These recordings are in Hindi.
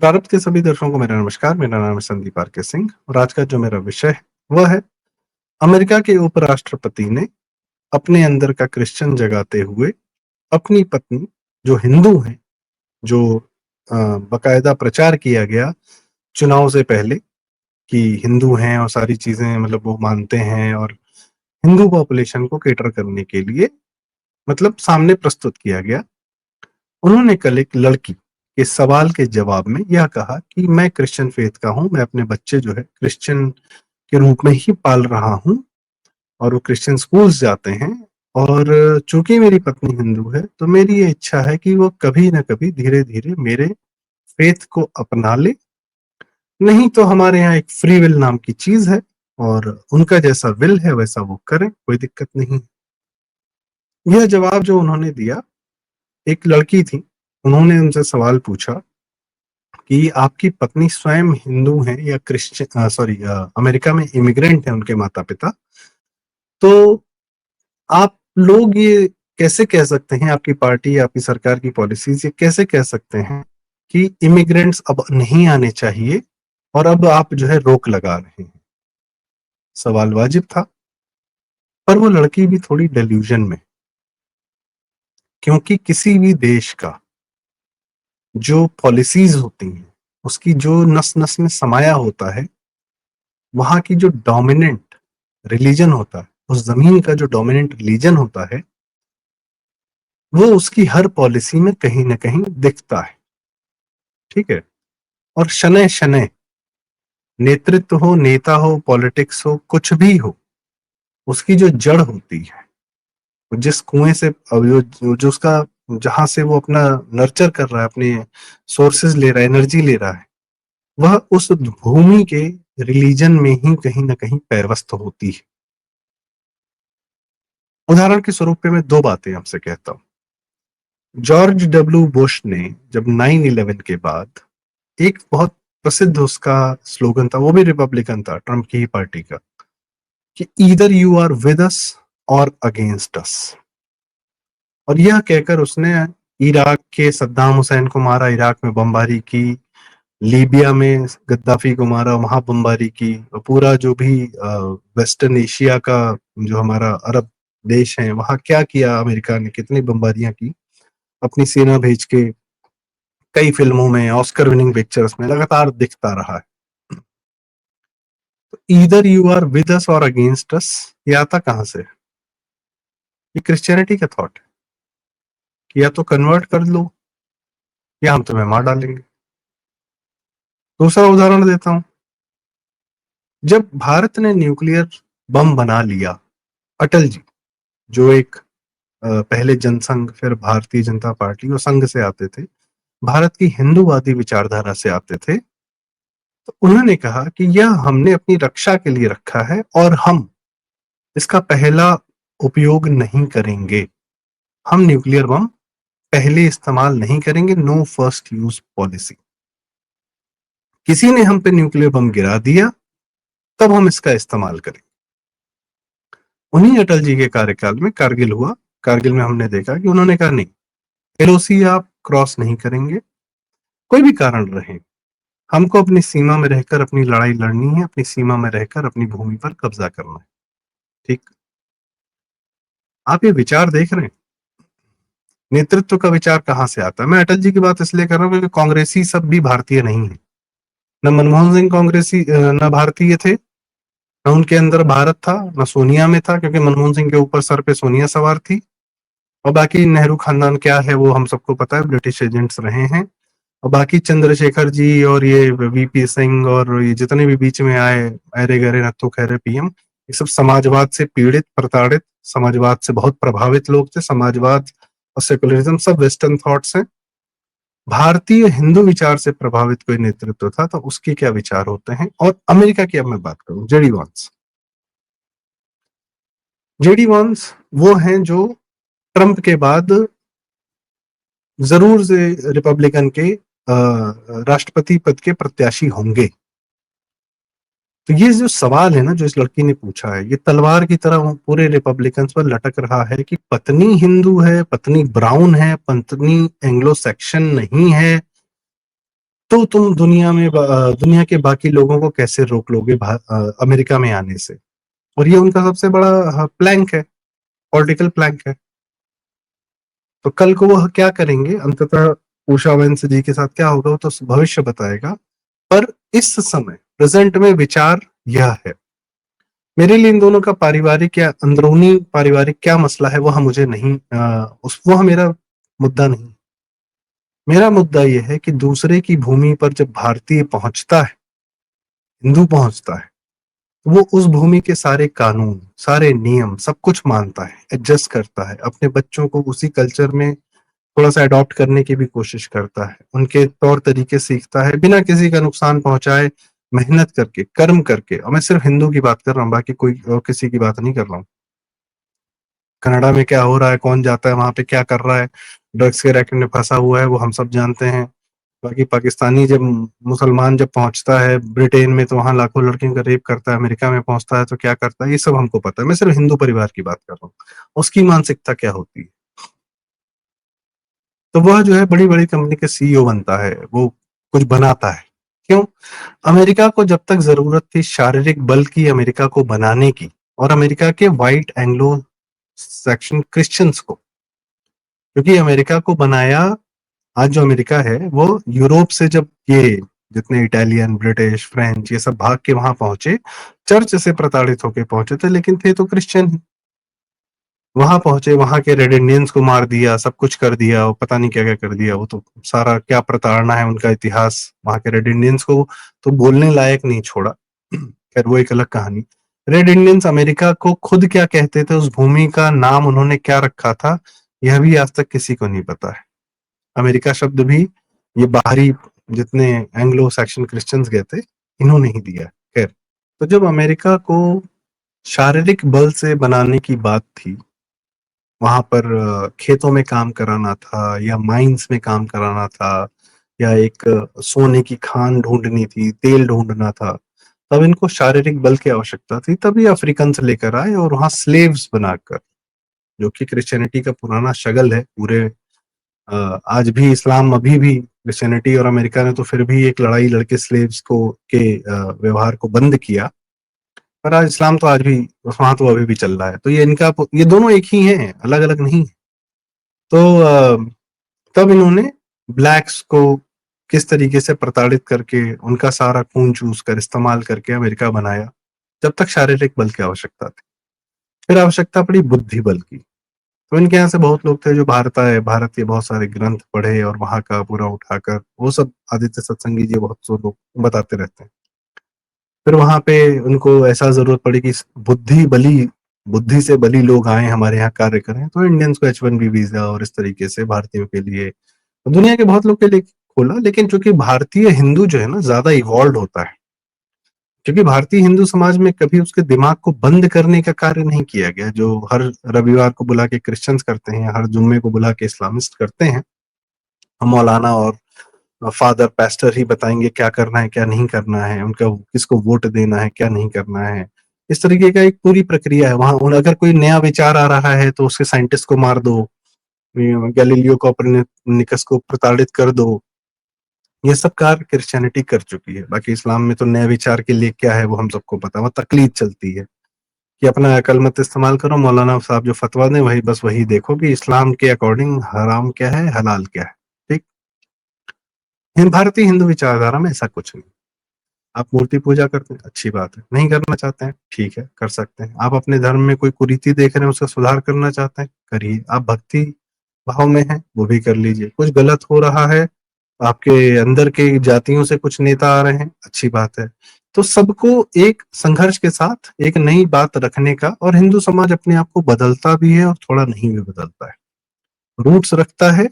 प्रारब्ध के सभी दर्शकों को मेरा नमस्कार। मेरा नाम है संदीप आर के सिंह और आज का जो मेरा विषय है वह है अमेरिका के उपराष्ट्रपति ने अपने अंदर का क्रिश्चियन जगाते हुए अपनी पत्नी जो हिंदू हैं, जो बकायदा प्रचार किया गया चुनाव से पहले कि हिंदू हैं और सारी चीजें मतलब वो मानते हैं और हिंदू पॉपुलेशन को केटर करने के लिए मतलब सामने प्रस्तुत किया गया। उन्होंने कल एक लड़की के सवाल के जवाब में यह कहा कि मैं क्रिश्चियन फेथ का हूँ, मैं अपने बच्चे जो है क्रिश्चियन के रूप में ही पाल रहा हूँ और वो क्रिश्चियन स्कूल्स जाते हैं। और चूंकि मेरी पत्नी हिंदू है तो मेरी ये इच्छा है कि वो कभी ना कभी धीरे धीरे मेरे फेथ को अपना ले। नहीं तो हमारे यहाँ एक फ्री विल नाम की चीज है और उनका जैसा विल है वैसा वो करें, कोई दिक्कत नहीं। यह जवाब जो उन्होंने दिया, एक लड़की थी, उन्होंने उनसे सवाल पूछा कि आपकी पत्नी स्वयं हिंदू हैं या क्रिश्चियन, सॉरी, अमेरिका में इमिग्रेंट हैं उनके माता पिता, तो आप लोग ये कैसे कह सकते हैं, आपकी पार्टी आपकी सरकार की पॉलिसीज ये कैसे कह सकते हैं कि इमिग्रेंट्स अब नहीं आने चाहिए और अब आप जो है रोक लगा रहे हैं। सवाल वाजिब था, पर वो लड़की भी थोड़ी डेल्यूजन में, क्योंकि किसी भी देश का जो पॉलिसीज होती हैं उसकी जो नस नस में समाया होता है, वहां की जो डोमिनेंट रिलीजन होता है, उस जमीन का जो डोमिनेंट रिलीजन होता है, वो उसकी हर पॉलिसी में कहीं ना कहीं दिखता है। ठीक है। और शनै शनै नेतृत्व हो, नेता हो, पॉलिटिक्स हो, कुछ भी हो, उसकी जो जड़ होती है, जिस कुएं से जो उसका जहां से वो अपना नर्चर कर रहा है, अपने सोर्सेज ले रहा है, एनर्जी ले रहा है, वह उस भूमि के रिलीजन में ही कहीं ना कहीं पैरवस्थ होती है। उदाहरण के स्वरूप पे मैं दो बातें आपसे कहता हूं। जॉर्ज डब्ल्यू बुश ने जब 9/11 के बाद एक बहुत प्रसिद्ध उसका स्लोगन था, वो भी रिपब्लिकन था, ट्रम्प की ही पार्टी का, कि either you are with us or against अस। और यह कहकर उसने इराक के सद्दाम हुसैन को मारा, इराक में बमबारी की, लीबिया में गद्दाफी को मारा, वहां बमबारी की, और पूरा जो भी वेस्टर्न एशिया का जो हमारा अरब देश है वहां क्या किया अमेरिका ने, कितनी बमबारियां की अपनी सेना भेज के, कई फिल्मों में, ऑस्कर विनिंग पिक्चर्स में लगातार दिखता रहा है। Either you are with us or against अस, ये आता कहां से? ये क्रिश्चियनिटी का थॉट है कि या तो कन्वर्ट कर लो या हम तुम्हें मार डालेंगे। दूसरा उदाहरण देता हूं। जब भारत ने न्यूक्लियर बम बना लिया, अटल जी, जो एक पहले जनसंघ फिर भारतीय जनता पार्टी और संघ से आते थे, भारत की हिंदूवादी विचारधारा से आते थे, तो उन्होंने कहा कि यह हमने अपनी रक्षा के लिए रखा है और हम इसका पहला उपयोग नहीं करेंगे। हम न्यूक्लियर बम पहले इस्तेमाल नहीं करेंगे, नो फर्स्ट यूज पॉलिसी। किसी ने हम पे न्यूक्लियर बम गिरा दिया तब हम इसका इस्तेमाल करें। उन्हीं अटल जी के कार्यकाल में कारगिल हुआ। कारगिल में हमने देखा कि उन्होंने कहा नहीं, एलओसी आप क्रॉस नहीं करेंगे, कोई भी कारण रहे, हमको अपनी सीमा में रहकर अपनी लड़ाई लड़नी है, अपनी सीमा में रहकर अपनी भूमि पर कब्जा करना है। ठीक। आप ये विचार देख रहे हैं, नेतृत्व का विचार कहां से आता है? मैं अटल जी की बात इसलिए कर रहा हूं क्योंकि कांग्रेसी सब भी भारतीय नहीं है। न मनमोहन सिंह कांग्रेसी न भारतीय थे, न उनके अंदर भारत था, न सोनिया में था, क्योंकि मनमोहन सिंह के ऊपर सर पे सोनिया सवार थी। और बाकी नेहरू खानदान क्या है वो हम सबको पता है, ब्रिटिश एजेंट्स रहे हैं। और बाकी चंद्रशेखर जी और ये वीपी सिंह और ये जितने भी बीच में आए, अरे गहरे नत्थु खैरे पीएम, ये सब समाजवाद से पीड़ित, प्रताड़ित, समाजवाद से बहुत प्रभावित लोग थे। समाजवाद और सेकुलरिज्म सब वेस्टर्न थॉट्स हैं। भारतीय हिंदू विचार से प्रभावित कोई नेतृत्व था तो उसके क्या विचार होते हैं। और अमेरिका की अब मैं बात करूं, जेडी वांस। जेडी वांस वो हैं जो ट्रंप के बाद जरूर से रिपब्लिकन के राष्ट्रपति पद के प्रत्याशी होंगे। तो ये जो सवाल है ना जो इस लड़की ने पूछा है, ये तलवार की तरह पूरे रिपब्लिकन्स पर लटक रहा है कि पत्नी हिंदू है, पत्नी ब्राउन है, पत्नी एंग्लो सेक्शन नहीं है, तो तुम दुनिया के बाकी लोगों को कैसे रोक लोगे अमेरिका में आने से? और ये उनका सबसे बड़ा प्लैंक है, पॉलिटिकल प्लैंक है। तो कल को वह क्या करेंगे अंततः, उषा वेंस जी के साथ क्या होगा वो तो भविष्य बताएगा। पर इस समय प्रेजेंट में विचार यह है। मेरे लिए इन दोनों का पारिवारिक या अंदरूनी पारिवारिक क्या मसला है वह मुझे नहीं, वह मेरा मुद्दा नहीं। मेरा मुद्दा यह है कि दूसरे की भूमि पर जब भारतीय पहुंचता है, हिंदू पहुंचता है, वो उस भूमि के सारे कानून, सारे नियम, सब कुछ मानता है, एडजस्ट करता है, अपने बच्चों को उसी कल्चर में थोड़ा सा अडॉप्ट करने की भी कोशिश करता है, उनके तौर तरीके सीखता है बिना किसी का नुकसान पहुंचाए, मेहनत करके, कर्म करके। और मैं सिर्फ हिंदू की बात कर रहा हूँ, बाकी कोई और किसी की बात नहीं कर रहा हूँ। कनाडा में क्या हो रहा है, कौन जाता है वहां पे क्या कर रहा है, ड्रग्स के रैकेट में फंसा हुआ है, वो हम सब जानते हैं। बाकी पाकिस्तानी जब मुसलमान जब पहुंचता है ब्रिटेन में तो वहां लाखों लड़कियों का रेप करता है, अमेरिका में पहुंचता है तो क्या करता है, ये सब हमको पता है। मैं सिर्फ हिंदू परिवार की बात कर रहा हूँ, उसकी मानसिकता क्या होती है। तो वह जो है बड़ी बड़ी कंपनी के सीईओ बनता है, वो कुछ बनाता है। क्यों? अमेरिका को जब तक जरूरत थी शारीरिक बल की अमेरिका को बनाने की, और अमेरिका के व्हाइट एंग्लो सेक्शन क्रिश्चियंस को, क्योंकि अमेरिका को बनाया, आज जो अमेरिका है वो यूरोप से जब ये जितने इटालियन, ब्रिटिश, फ्रेंच ये सब भाग के वहां पहुंचे, चर्च से प्रताड़ित होके पहुंचे थे, लेकिन थे तो क्रिश्चियन ही। वहां पहुंचे, वहां के रेड इंडियंस को मार दिया, सब कुछ कर दिया, वो पता नहीं क्या क्या कर दिया, वो तो सारा क्या प्रताड़ना है उनका इतिहास, वहां के रेड इंडियंस को तो बोलने लायक नहीं छोड़ा। खैर वो एक अलग कहानी। रेड इंडियंस अमेरिका को खुद क्या कहते थे, उस भूमि का नाम उन्होंने क्या रखा था, यह भी आज तक किसी को नहीं पता है। अमेरिका शब्द भी ये बाहरी जितने एंग्लो सैक्सन क्रिश्चियंस गए थे, इन्होंने ही दिया। खैर, तो जब अमेरिका को शारीरिक बल से बनाने की बात थी, वहां पर खेतों में काम कराना था या माइंस में काम कराना था, या एक सोने की खान ढूंढनी थी, तेल ढूंढना था, तब इनको शारीरिक बल की आवश्यकता थी। तभी अफ्रीकन से लेकर आए और वहां स्लेव्स बनाकर, जो कि क्रिश्चियनिटी का पुराना शगल है पूरे। आज भी इस्लाम अभी भी, क्रिश्चियनिटी और अमेरिका ने तो फिर भी एक लड़ाई लड़के स्लेव्स को के व्यवहार को बंद किया, पर आज इस्लाम तो आज भी वहां तो अभी भी चल रहा है। तो ये दोनों एक ही हैं, अलग अलग नहीं। तो तब इन्होंने ब्लैक्स को किस तरीके से प्रताड़ित करके उनका सारा खून चूस कर इस्तेमाल करके अमेरिका बनाया, जब तक शारीरिक बल की आवश्यकता थी। फिर आवश्यकता पड़ी बुद्धि बल की। तो इनके यहाँ से बहुत लोग थे जो भारत के बहुत सारे ग्रंथ पढ़े और वहां का पूरा उठाकर, वो सब आदित्य सत्संगी जी बहुत सो लोग बताते रहते हैं। फिर वहां पे उनको ऐसा जरूरत पड़ी कि बुद्धि से बली लोग आए हमारे यहाँ कार्य करें, तो इंडियंस को H1B वीजा और इस तरीके से भारतीयों के लिए, दुनिया के बहुत लोग के लिए खोला। लेकिन चूंकि भारतीय हिंदू जो है ना ज्यादा इवॉल्व होता है, क्योंकि भारतीय हिंदू समाज में कभी उसके दिमाग को बंद करने का कार्य नहीं किया गया, जो हर रविवार को बुला के क्रिश्चियंस करते हैं, हर जुम्मे को बुला के इस्लामिस्ट करते हैं। हम मौलाना और फादर पेस्टर ही बताएंगे क्या करना है क्या नहीं करना है, उनका किसको वोट देना है क्या नहीं करना है। इस तरीके का एक पूरी प्रक्रिया है वहां। अगर कोई नया विचार आ रहा है तो उसके साइंटिस्ट को मार दो, गैलीलियो कोपरनिकस को प्रताड़ित कर दो। ये सब कार्य क्रिश्चियनिटी कर चुकी है। बाकी इस्लाम में तो नए विचार के लिए क्या है वो हम सबको पता है, वो तकलीद चलती है कि अपना अकल मत इस्तेमाल करो, मौलाना साहब जो फतवा दें वही बस वही देखो कि इस्लाम के अकॉर्डिंग हराम क्या है हलाल क्या है। ठीक। भारतीय हिंदू विचारधारा में ऐसा कुछ नहीं। आप मूर्ति पूजा करते हैं, अच्छी बात है, नहीं करना चाहते हैं ठीक है, कर सकते हैं। आप अपने धर्म में कोई कुरीति देख रहे हैं, उसका सुधार करना चाहते हैं, करिए। आप भक्ति भाव में हैं, वो भी कर लीजिए। कुछ गलत हो रहा है, आपके अंदर के जातियों से कुछ नेता आ रहे हैं, अच्छी बात है। तो सबको एक संघर्ष के साथ एक नई बात रखने का, और हिंदू समाज अपने आप को बदलता भी है और थोड़ा नहीं भी बदलता है, रूट्स रखता है,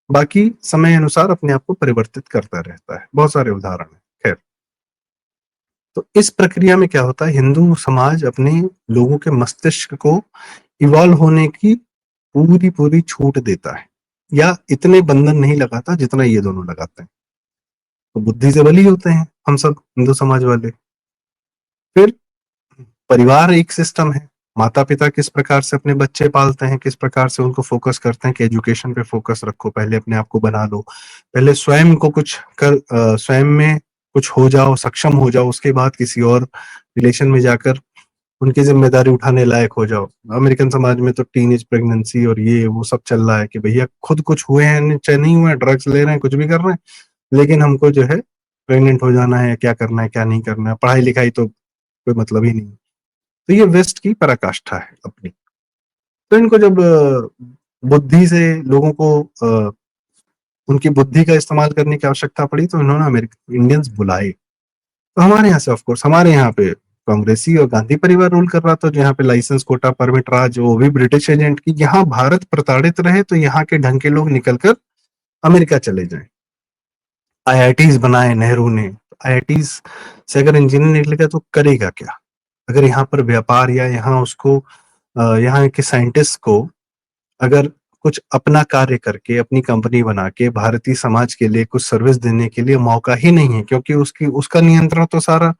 बाकी समय अनुसार अपने आप को परिवर्तित करता रहता है। बहुत सारे उदाहरण है। खैर, तो इस प्रक्रिया में क्या होता है, हिंदू समाज अपने लोगों के मस्तिष्क को इवॉल्व होने की पूरी पूरी छूट देता है, या इतने बंधन नहीं लगाता जितना ये दोनों लगाते हैं। तो बुद्धि से बली होते हैं हम सब हिंदू समाज वाले। फिर परिवार एक सिस्टम है, माता-पिता किस प्रकार से अपने बच्चे पालते हैं, किस प्रकार से उनको फ़ोकस करते हैं कि एजुकेशन पे फ़ोकस रखो, पहले अपने आप को बना लो। पहले स्वयं को कुछ स्वयं में कुछ हो जाओ, सक्षम हो जाओ, उसके बाद किसी और रिलेशन में जाकर उनकी ज़िम्मेदारी उठाने लायक हो जाओ। अमेरिकन समाज में तो टीनेज प्रेगनेंसी और ये वो सब चल रहा है कि भैया खुद कुछ हुए हैं, चाहे नहीं हुए हैं, ड्रग्स ले रहे हैं, कुछ भी कर रहे हैं, लेकिन हमको जो है प्रेग्नेंट हो जाना है, क्या करना है, क्या नहीं करना है, पढ़ाई-लिखाई तो कोई मतलब ही नहीं। तो ये वेस्ट की पराकाष्ठा है अपनी। तो इनको जब बुद्धि से लोगों को उनकी बुद्धि का इस्तेमाल करने की आवश्यकता पड़ी तो इन्होंने इंडियंस बुलाए। तो हमारे यहाँ से ऑफ कोर्स हमारे यहाँ पे कांग्रेसी और गांधी परिवार रूल कर रहा था, जो यहाँ पे लाइसेंस कोटा परमिट राज, वो भी ब्रिटिश एजेंट की। यहाँ भारत प्रताड़ित रहे तो यहाँ के ढंग के लोग निकल कर अमेरिका चले जाएं। आईआईटीज बनाए नेहरू ने। आईआईटीज से अगर इंजीनियर निकलेगा तो करेगा क्या? अगर यहाँ पर व्यापार या यहाँ उसको यहाँ के साइंटिस्ट को अगर कुछ अपना कार्य करके अपनी कंपनी बना के भारतीय समाज के लिए कुछ सर्विस देने के लिए मौका ही नहीं है, क्योंकि उसकी उसका नियंत्रण तो सारा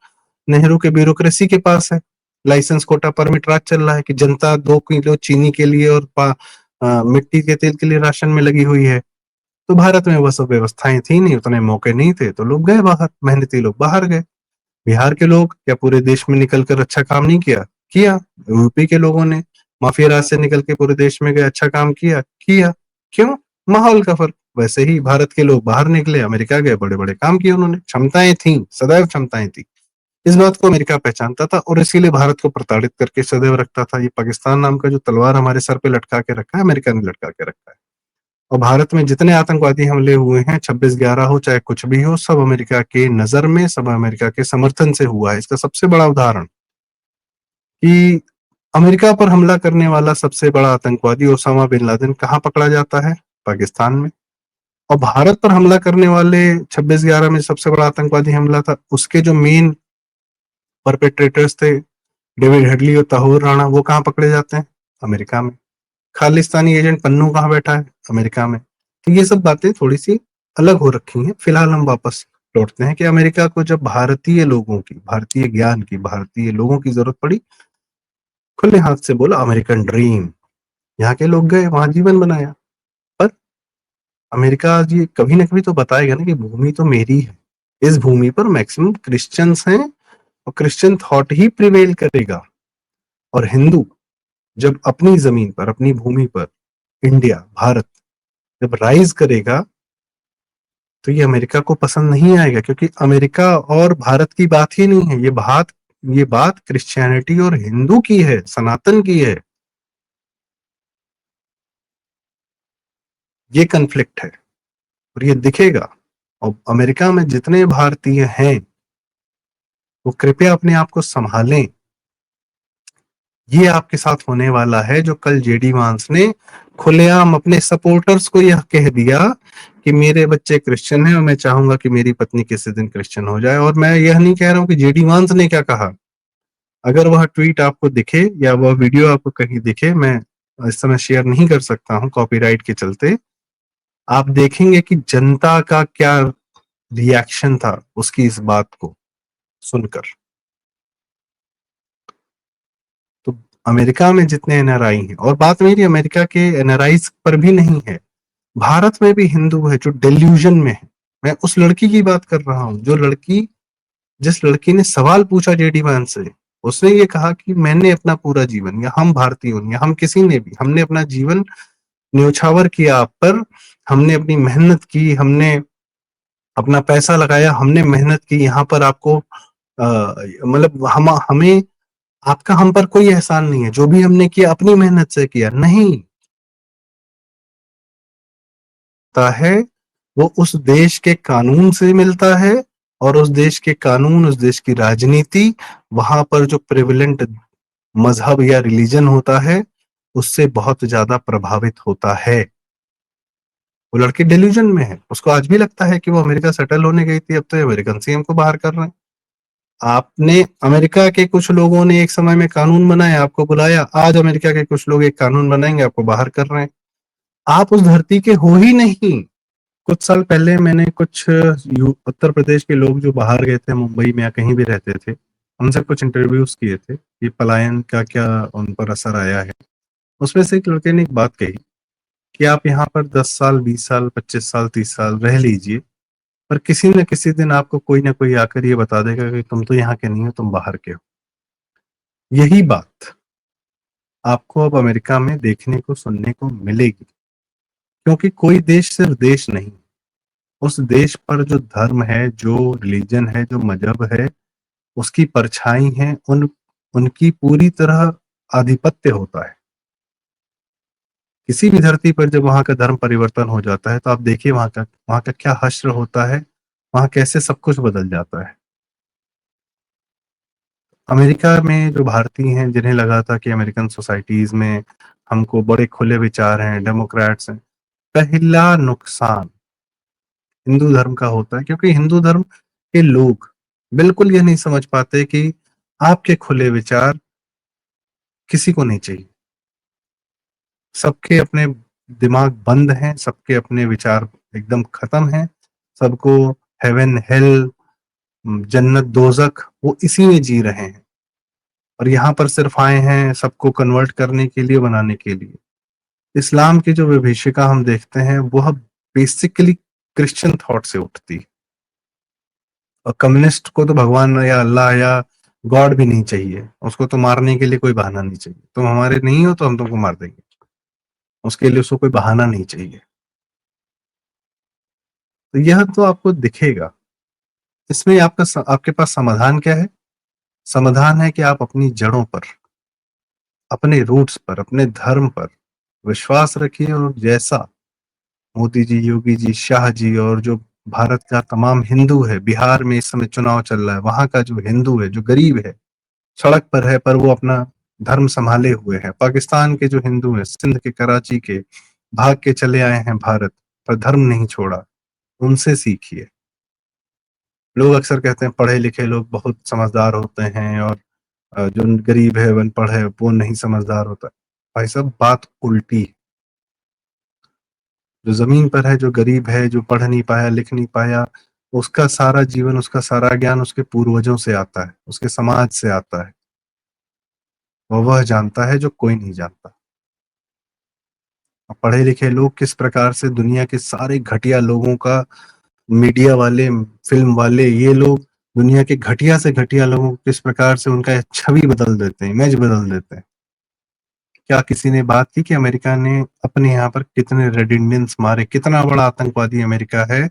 नेहरू के ब्यूरोक्रेसी के पास है। लाइसेंस कोटा परमिट राज चल रहा है कि जनता 2 किलो चीनी के लिए और मिट्टी के तेल के लिए राशन में लगी हुई है। तो भारत में वह सब व्यवस्थाएं थी नहीं, उतने मौके नहीं थे, तो लोग गए बाहर, मेहनती लोग बाहर गए। बिहार के लोग क्या पूरे देश में निकलकर अच्छा काम नहीं किया? किया। यूपी के लोगों ने माफिया राज से निकल के पूरे देश में गए, अच्छा काम किया? किया। क्यों? माहौल का फर्क। वैसे ही भारत के लोग बाहर निकले, अमेरिका गए, बड़े-बड़े काम किए उन्होंने। क्षमताएं थी, सदैव क्षमताएं थी। इस बात को अमेरिका पहचानता था और इसीलिए भारत को प्रताड़ित करके सदैव रखता था। ये पाकिस्तान नाम का जो तलवार हमारे सर पे लटका के रखा है, अमेरिका ने लटका के रखा है। और भारत में जितने आतंकवादी हमले हुए हैं, 26/11 हो चाहे कुछ भी हो, सब अमेरिका के नजर में, सब अमेरिका के समर्थन से हुआ है। इसका सबसे बड़ा उदाहरण कि अमेरिका पर हमला करने वाला सबसे बड़ा आतंकवादी ओसामा बिन लादेन कहाँ पकड़ा जाता है? पाकिस्तान में। और भारत पर हमला करने वाले 26/11 में सबसे बड़ा आतंकवादी हमला था, उसके जो मेन परपेट्रेटर्स थे डेविड हेडली और ताहूर राणा, वो कहाँ पकड़े जाते हैं? अमेरिका में। खालिस्तानी एजेंट पन्नू कहाँ बैठा है? अमेरिका में। तो ये सब बातें थोड़ी सी अलग हो रखी हैं। फिलहाल हम वापस लौटते हैं कि अमेरिका को जब भारतीय लोगों की, भारतीय ज्ञान की, भारतीय लोगों की जरूरत पड़ी, खुले हाथ से बोला अमेरिकन ड्रीम। यहाँ के लोग गए, वहां जीवन बनाया। पर अमेरिका जी कभी ना कभी तो बताएगा ना कि भूमि तो मेरी है, इस भूमि पर मैक्सिमम क्रिश्चियंस हैं और क्रिश्चियन थॉट ही प्रिवेल करेगा। और हिंदू जब अपनी जमीन पर, अपनी भूमि पर, इंडिया, भारत जब राइज करेगा तो ये अमेरिका को पसंद नहीं आएगा, क्योंकि अमेरिका और भारत की बात ही नहीं है, ये बात क्रिश्चियनिटी और हिंदू की है, सनातन की है। ये कन्फ्लिक्ट है और ये दिखेगा। और अमेरिका में जितने भारतीय हैं वो कृपया अपने आप को संभालें। ये आपके साथ होने वाला है जो कल जेडी वांस ने खुलेआम अपने सपोर्टर्स को यह कह दिया कि मेरे बच्चे क्रिश्चियन हैं और मैं चाहूंगा कि मेरी पत्नी किसी दिन क्रिश्चियन हो जाए। और मैं यह नहीं कह रहा हूं कि जेडी वांस ने क्या कहा। अगर वह ट्वीट आपको दिखे या वह वीडियो आपको कहीं दिखे, मैं इस समय शेयर नहीं कर सकता हूं कॉपीराइट के चलते, आप देखेंगे कि जनता का क्या रिएक्शन था उसकी इस बात को सुनकर। तो अमेरिका में जितने एनआरआई हैं, और बात मेरी अमेरिका के एनआरआईज पर भी नहीं है, भारत में भी हिंदू है जो डेल्यूजन में है। मैं उस लड़की की बात कर रहा हूं, जो लड़की, जिस लड़की ने सवाल पूछा जेडी वैन से, उसने ये कहा कि मैंने अपना पूरा जीवन, या हम भारतीयों, या हम किसी ने भी, हमने अपना जीवन न्योछावर किया आप पर, हमने अपनी मेहनत की, हमने अपना पैसा लगाया, हमने मेहनत की यहाँ पर आपको मतलब हम हमें आपका हम पर कोई एहसान नहीं है, जो भी हमने किया अपनी मेहनत से किया। नहीं होता है, वो उस देश के कानून से मिलता है, और उस देश के कानून, उस देश की राजनीति, वहां पर जो प्रेवलेंट मजहब या रिलीजन होता है उससे बहुत ज्यादा प्रभावित होता है। वो लड़की डिल्यूजन में है, उसको आज भी लगता है कि वो अमेरिका सेटल होने गई थी, अब तो अमेरिकन सी हमको बाहर कर रहे हैं। आपने, अमेरिका के कुछ लोगों ने एक समय में कानून बनाया, आपको बुलाया, आज अमेरिका के कुछ लोग एक कानून बनाएंगे, आपको बाहर कर रहे हैं। आप उस धरती के हो ही नहीं। कुछ साल पहले मैंने कुछ उत्तर प्रदेश के लोग जो बाहर गए थे, मुंबई में या कहीं भी रहते थे, उनसे कुछ इंटरव्यूज किए थे कि पलायन का क्या उन पर असर आया है। उसमें से एक लड़के ने एक बात कही कि आप यहाँ पर 10 साल, 20 साल, 25 साल, 30 साल रह लीजिए, पर किसी न किसी दिन आपको कोई ना कोई आकर ये बता देगा कि तुम तो यहाँ के नहीं हो, तुम बाहर के हो। यही बात आपको अब अमेरिका में देखने को, सुनने को मिलेगी, क्योंकि कोई देश सिर्फ देश नहीं, उस देश पर जो धर्म है, जो रिलीजन है, जो मजहब है, उसकी परछाई है, उनकी पूरी तरह आधिपत्य होता है। किसी भी धरती पर जब वहां का धर्म परिवर्तन हो जाता है तो आप देखिए वहां का क्या हश्र होता है, वहां कैसे सब कुछ बदल जाता है। अमेरिका में जो भारतीय हैं, जिन्हें लगा था कि अमेरिकन सोसाइटीज में हमको बड़े खुले विचार हैं, डेमोक्रेट्स हैं, पहला नुकसान हिंदू धर्म का होता है, क्योंकि हिंदू धर्म के लोग बिल्कुल ये नहीं समझ पाते कि आपके खुले विचार किसी को नहीं चाहिए। सबके अपने दिमाग बंद हैं, सबके अपने विचार एकदम खत्म हैं, सबको हेवन हेल, जन्नत दोजख, वो इसी में जी रहे हैं, और यहाँ पर सिर्फ आए हैं सबको कन्वर्ट करने के लिए, बनाने के लिए। इस्लाम की जो विभीषिका हम देखते हैं वह बेसिकली क्रिश्चियन थॉट से उठती है। और कम्युनिस्ट को तो भगवान या अल्लाह या गॉड भी नहीं चाहिए, उसको तो मारने के लिए कोई बहाना नहीं चाहिए। तुम हमारे नहीं हो तो हम तुमको मार देंगे, उसके लिए उसको कोई बहाना नहीं चाहिए। तो यह तो आपको दिखेगा। इसमें आपके पास समाधान क्या है? समाधान है कि आप अपनी जड़ों पर, अपने रूट्स पर, अपने धर्म पर विश्वास रखिए, और जैसा मोदी जी, योगी जी, शाह जी, और जो भारत का तमाम हिंदू है, बिहार में इस समय चुनाव चल रहा है, वहां का जो हिंदू है, जो गरीब है, सड़क पर है, पर वो अपना धर्म संभाले हुए है। पाकिस्तान के जो हिंदू हैं, सिंध के, कराची के, भाग के चले आए हैं भारत, पर धर्म नहीं छोड़ा, उनसे सीखिए। लोग अक्सर कहते हैं पढ़े लिखे लोग बहुत समझदार होते हैं, और जो गरीब है, अनपढ़ है, वो नहीं समझदार होता। भाई साहब, बात उल्टी है। जो जमीन पर है, जो गरीब है, जो पढ़ नहीं पाया, लिख नहीं पाया, उसका सारा जीवन, उसका सारा ज्ञान उसके पूर्वजों से आता है, उसके समाज से आता है। वह जानता है जो कोई नहीं जानता। पढ़े लिखे लोग किस प्रकार से दुनिया के सारे घटिया लोगों का, मीडिया वाले, फिल्म वाले, ये लोग दुनिया के घटिया से घटिया लोगों को किस प्रकार से उनका छवि बदल देते हैं, इमेज बदल देते हैं। क्या किसी ने बात की कि अमेरिका ने अपने यहाँ पर कितने रेड इंडियंस मारे? कितना बड़ा आतंकवादी अमेरिका है।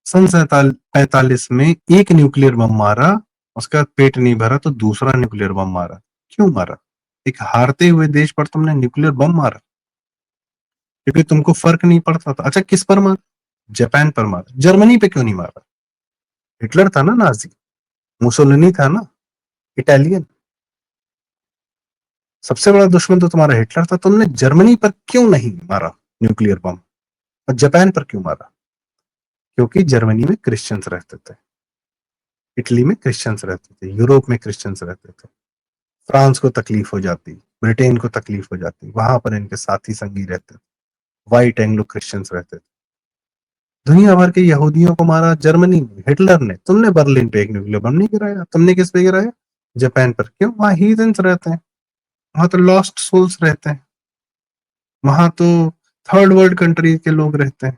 सन 45 में एक न्यूक्लियर बम मारा, उसका पेट नहीं भरा तो दूसरा न्यूक्लियर बम मारा। क्यों मारा? एक हारते हुए देश पर तुमने न्यूक्लियर बम मारा, क्योंकि तुमको फर्क नहीं पड़ता था। अच्छा, किस पर मारा? जापान पर मारा। जर्मनी पे क्यों नहीं मारा? हिटलर था ना नाजी, मुसोलिनी था ना इटालियन। सबसे बड़ा दुश्मन तो तुम्हारा हिटलर था। तुमने जर्मनी पर क्यों नहीं मारा न्यूक्लियर बम, और जापान पर क्यों मारा? क्योंकि जर्मनी में क्रिश्चियंस रहते थे, इटली में क्रिश्चियंस रहते थे, यूरोप में क्रिश्चियंस रहते थे। फ्रांस को तकलीफ हो जाती, ब्रिटेन को तकलीफ हो जाती, वहां पर इनके साथी संगी रहते थे, व्हाइट एंग्लो क्रिश्चियंस रहते थे। दुनिया भर के यहूदियों को मारा जर्मनी में हिटलर ने। तुमने बर्लिन पे एक न्यूक्लियर बम नहीं गिराया। तुमने किस पे गिराया? जापान पर। क्यों? वहां हीथन्स रहते हैं, वहां तो लॉस्ट सोल्स रहते हैं, वहां तो थर्ड वर्ल्ड कंट्री के लोग रहते हैं।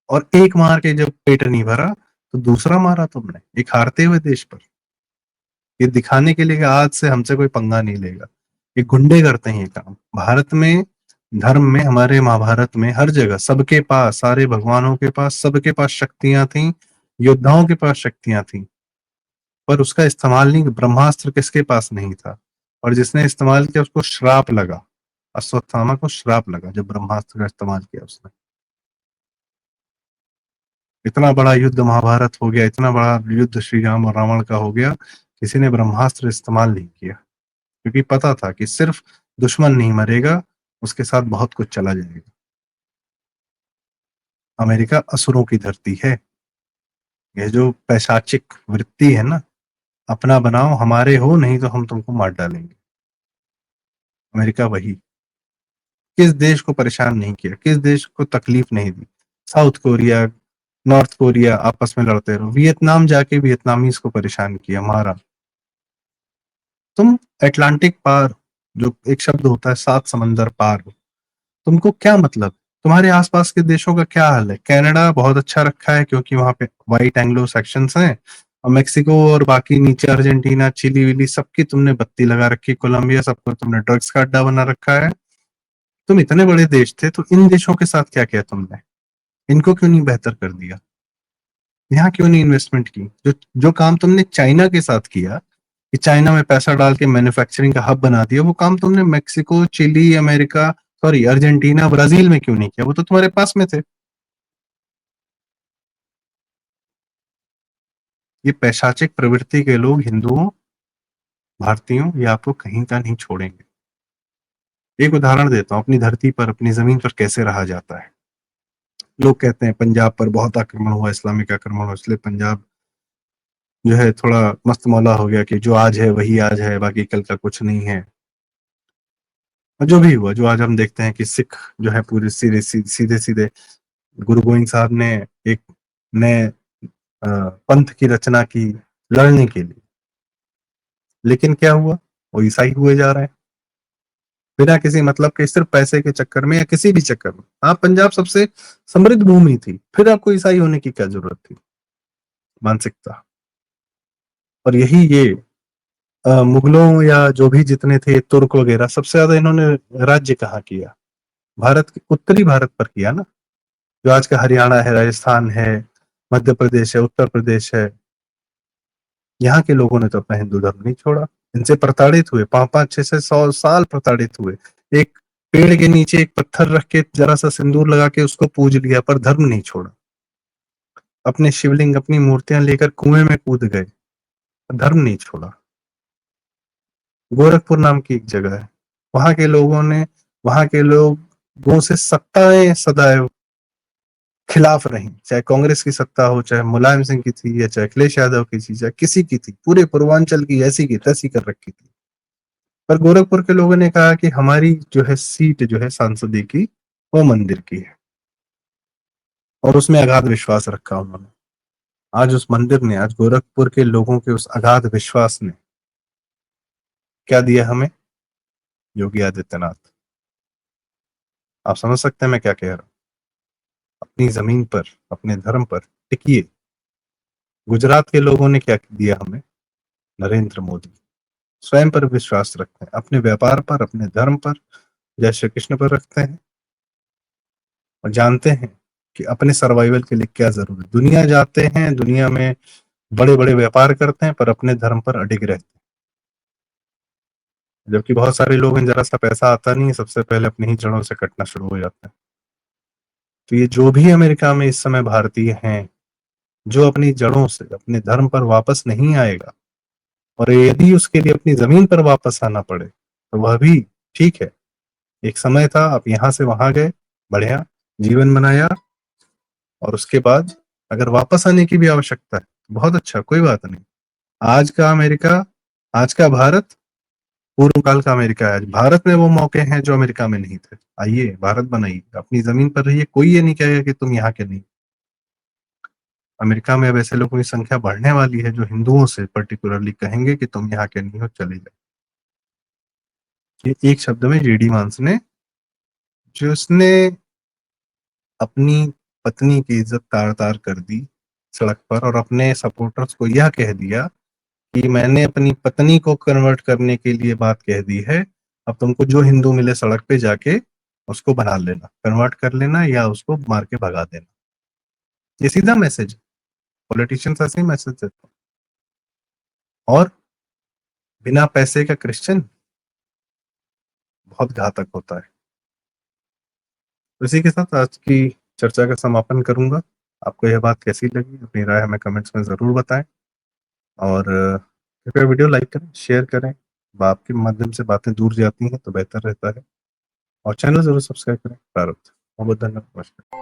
और एक मार के जब पेट नहीं भरा तो दूसरा मारा तुमने, एक हारते हुए देश पर, ये दिखाने के लिए कि आज से हमसे कोई पंगा नहीं लेगा। ये गुंडे करते हैं ये काम। भारत में धर्म में, हमारे महाभारत में, हर जगह सबके पास, सारे भगवानों के पास, सबके पास शक्तियां थी, योद्धाओं के पास शक्तियां थी, पर उसका इस्तेमाल नहीं। ब्रह्मास्त्र किसके पास नहीं था? और जिसने इस्तेमाल किया उसको श्राप लगा। अश्वत्थामा को श्राप लगा जब ब्रह्मास्त्र का इस्तेमाल किया उसने। इतना बड़ा युद्ध महाभारत हो गया, इतना बड़ा युद्ध श्री राम और रावण का हो गया, किसी ने ब्रह्मास्त्र इस्तेमाल नहीं किया, क्योंकि पता था कि सिर्फ दुश्मन नहीं मरेगा, उसके साथ बहुत कुछ चला जाएगा। अमेरिका असुरों की धरती है। ये जो पैशाचिक वृत्ति है ना, अपना बनाओ, हमारे हो, नहीं तो हम तुमको मार डालेंगे। अमेरिका वही। किस देश को परेशान नहीं किया, किस देश को तकलीफ नहीं दी? साउथ कोरिया, नॉर्थ कोरिया आपस में लड़ते रहो, वियतनाम जाके वियतनामीज को परेशान किया, मारा। तुम अटलांटिक पार, जो एक शब्द होता है, 7 समंदर पार, तुमको क्या मतलब? तुम्हारे आसपास के देशों का क्या हाल है? कनाडा बहुत अच्छा रखा है क्योंकि वहां पे व्हाइट एंग्लो सेक्शंस हैं, और मेक्सिको और बाकी नीचे अर्जेंटीना, चिली विली, सबकी तुमने बत्ती लगा रखी, कोलंबिया सबको तुमने ड्रग्स का अड्डा बना रखा है। तुम इतने बड़े देश थे तो इन देशों के साथ क्या किया तुमने? इनको क्यों नहीं बेहतर कर दिया? यहाँ क्यों नहीं इन्वेस्टमेंट की? जो जो काम तुमने चाइना के साथ किया, कि चाइना में पैसा डाल के मैन्युफैक्चरिंग का हब बना दिया, वो काम तुमने Mexico, Chile, America, sorry Argentina, Brazil में क्यों नहीं किया? वो तो तुम्हारे पास में थे। ये पैशाचिक प्रवृत्ति के लोग हिंदुओं, भारतीयों, ये आपको कहीं का नहीं छोड़ेंगे। एक उदाहरण देता हूँ, अपनी धरती पर, अपनी जमीन पर कैसे रहा जाता है। लोग कहते हैं पंजाब पर बहुत आक्रमण हुआ, इस्लामिक आक्रमण हुआ, इसलिए पंजाब जो है थोड़ा मस्त मौला हो गया, कि जो आज है वही आज है, बाकी कल का कुछ नहीं है। और जो भी हुआ, जो आज हम देखते हैं कि सिख जो है पूरे सीधे सीधे गुरु गोविंद साहब ने एक नए पंथ की रचना की लड़ने के लिए, लेकिन क्या हुआ? वो ईसाई हुए जा रहे हैं बिना किसी मतलब के, सिर्फ पैसे के चक्कर में या किसी भी चक्कर में। हाँ, पंजाब सबसे समृद्ध भूमि थी, फिर आपको ईसाई होने की क्या जरूरत थी? मानसिकता। और यही ये मुगलों या जो भी जितने थे, तुर्क वगैरह, सबसे ज्यादा इन्होंने राज्य कहाँ किया? भारत के उत्तरी भारत पर किया ना। जो आज का हरियाणा है, राजस्थान है, मध्य प्रदेश है, उत्तर प्रदेश है, यहाँ के लोगों ने तो अपना हिंदू धर्म नहीं छोड़ा। इनसे प्रताड़ित हुए, 500-600 साल प्रताड़ित हुए। एक पेड़ के नीचे एक पत्थर रख के जरा सा सिंदूर लगा के उसको पूज लिया, पर धर्म नहीं छोड़ा। अपने शिवलिंग, अपनी मूर्तियां लेकर कुएं में कूद गए, धर्म नहीं छोड़ा। गोरखपुर नाम की एक जगह है, वहां के लोगों ने, वहां के लोगों से सत्ताएं सदैव खिलाफ रही, चाहे कांग्रेस की सत्ता हो, चाहे मुलायम सिंह की थी, या चाहे अखिलेश यादव की थी, चाहे किसी की थी, पूरे पूर्वांचल की ऐसी की तैसी कर रखी थी। पर गोरखपुर के लोगों ने कहा कि हमारी जो है सीट जो है सांसदीय की, वो मंदिर की है, और उसमें अगाध विश्वास रखा उन्होंने। आज उस मंदिर ने, आज गोरखपुर के लोगों के उस अगाध विश्वास ने क्या दिया हमें? योगी आदित्यनाथ। आप समझ सकते हैं मैं क्या कह रहा हूं? अपनी जमीन पर, अपने धर्म पर टिकिए। गुजरात के लोगों ने क्या दिया हमें? नरेंद्र मोदी। स्वयं पर विश्वास रखते हैं, अपने व्यापार पर, अपने धर्म पर, जय श्री कृष्ण पर रखते हैं, और जानते हैं कि अपने सर्वाइवल के लिए क्या जरूरी। दुनिया जाते हैं, दुनिया में बड़े बड़े व्यापार करते हैं, पर अपने धर्म पर अडिग रहते हैं। जबकि बहुत सारे लोग हैं, जरा सा पैसा आता नहीं है, सबसे पहले अपनी ही जड़ों से कटना शुरू हो जाता है। तो ये जो भी अमेरिका में इस समय भारतीय हैं, जो अपनी जड़ों से, अपने धर्म पर वापस नहीं आएगा, और यदि उसके लिए अपनी जमीन पर वापस आना पड़े, तो वह भी ठीक है। एक समय था, आप यहां से वहां गए, बढ़िया जीवन बनाया, और उसके बाद अगर वापस आने की भी आवश्यकता है, बहुत अच्छा, कोई बात नहीं। आज का अमेरिका, आज का भारत, पूर्व काल का अमेरिका है। आज भारत में वो मौके हैं जो अमेरिका में नहीं थे। आइए, भारत बनाइए, अपनी जमीन पर रहिए, कोई ये नहीं कहेगा कि तुम यहाँ के नहीं। अमेरिका में अब ऐसे लोगों की संख्या बढ़ने वाली है जो हिंदुओं से पर्टिकुलरली कहेंगे कि तुम यहाँ के नहीं हो, चले जाओ। ये एक शब्द में जीडी वांस ने, जो उसने अपनी पत्नी की इज्जत तार तार कर दी सड़क पर, और अपने सपोर्टर्स को यह कह दिया कि मैंने अपनी पत्नी को कन्वर्ट करने के लिए बात कह दी है, अब तुमको जो हिंदू मिले सड़क पे जाके उसको बना लेना, कन्वर्ट कर लेना, या उसको मार के भगा देना। ये सीधा मैसेज। पॉलिटिशियंस ऐसे ही मैसेज देते हैं। और बिना पैसे का क्रिश्चियन बहुत घातक होता है। तो इसी के साथ आज की चर्चा का समापन करूंगा। आपको यह बात कैसी लगी, अपनी राय हमें कमेंट्स में जरूर बताएं, और कृपया वीडियो लाइक करें, शेयर करें। आपके माध्यम से बातें दूर जाती हैं तो बेहतर रहता है, और चैनल जरूर सब्सक्राइब करें। प्रारूप बहुत बहुत धन्यवाद, नमस्कार।